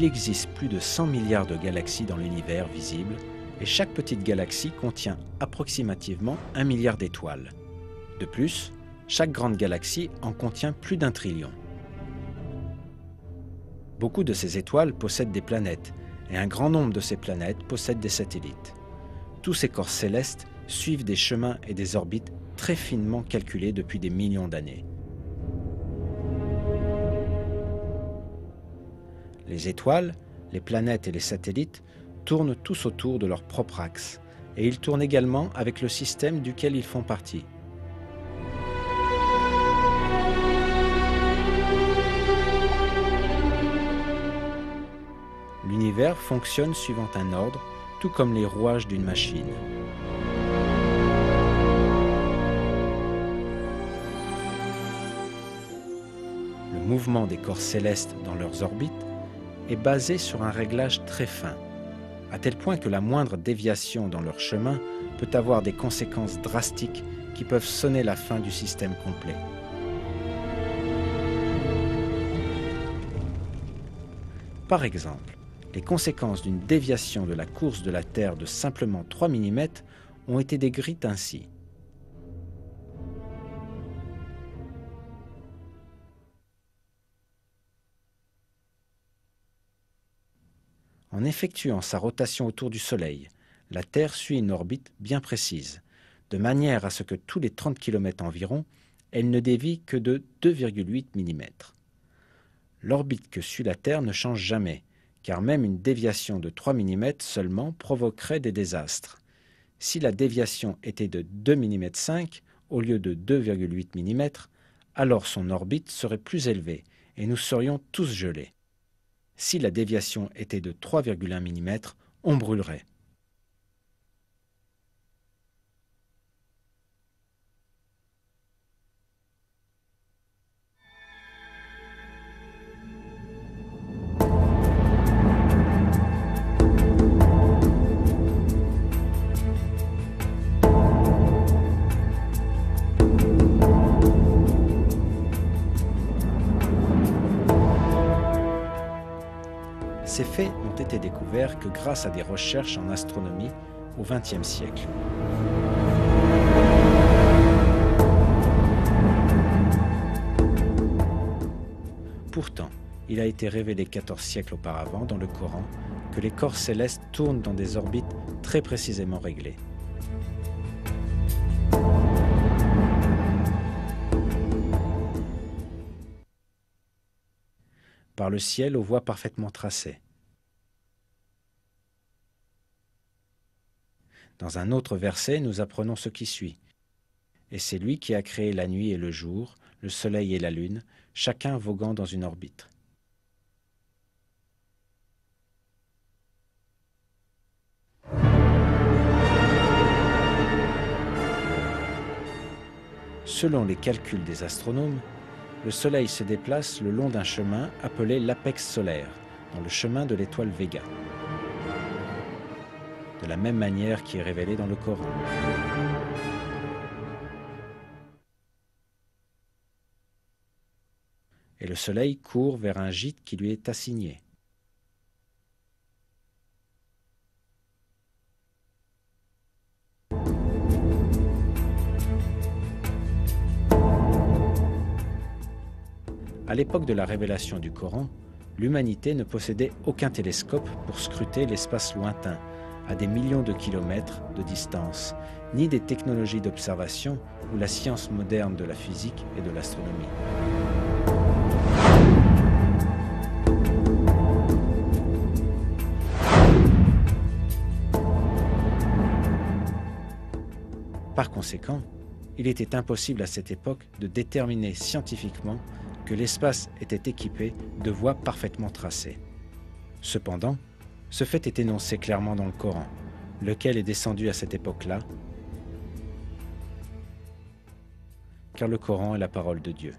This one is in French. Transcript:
existe plus de 100 milliards de galaxies dans l'univers visible et chaque petite galaxie contient approximativement 1 milliard d'étoiles. De plus, chaque grande galaxie en contient plus d'1 trillion. Beaucoup de ces étoiles possèdent des planètes et un grand nombre de ces planètes possèdent des satellites. Tous ces corps célestes suivent des chemins et des orbites très finement calculés depuis des millions d'années. Les étoiles, les planètes et les satellites tournent tous autour de leur propre axe, et ils tournent également avec le système duquel ils font partie. L'univers fonctionne suivant un ordre, tout comme les rouages d'une machine. Le mouvement des corps célestes dans leurs orbites est basé sur un réglage très fin, à tel point que la moindre déviation dans leur chemin peut avoir des conséquences drastiques qui peuvent sonner la fin du système complet. Par exemple, les conséquences d'une déviation de la course de la Terre de simplement 3 mm ont été décrites ainsi. En effectuant sa rotation autour du Soleil, la Terre suit une orbite bien précise, de manière à ce que tous les 30 km environ, elle ne dévie que de 2,8 mm. L'orbite que suit la Terre ne change jamais, car même une déviation de 3 mm seulement provoquerait des désastres. Si la déviation était de 2,5 mm au lieu de 2,8 mm, alors son orbite serait plus élevée et nous serions tous gelés. Si la déviation était de 3,1 mm, on brûlerait. Ces faits n'ont été découverts que grâce à des recherches en astronomie au XXe siècle. Pourtant, il a été révélé 14 siècles auparavant dans le Coran que les corps célestes tournent dans des orbites très précisément réglées. Par le ciel aux voies parfaitement tracées. Dans un autre verset, nous apprenons ce qui suit. Et c'est lui qui a créé la nuit et le jour, le soleil et la lune, chacun voguant dans une orbite. Selon les calculs des astronomes, le Soleil se déplace le long d'un chemin appelé l'apex solaire, dans le chemin de l'étoile Véga, de la même manière qui est révélée dans le Coran. Et le Soleil court vers un gîte qui lui est assigné. À l'époque de la révélation du Coran, l'humanité ne possédait aucun télescope pour scruter l'espace lointain, à des millions de kilomètres de distance, ni des technologies d'observation ou la science moderne de la physique et de l'astronomie. Par conséquent, il était impossible à cette époque de déterminer scientifiquement que l'espace était équipé de voies parfaitement tracées. Cependant, ce fait est énoncé clairement dans le Coran, lequel est descendu à cette époque-là, car le Coran est la parole de Dieu.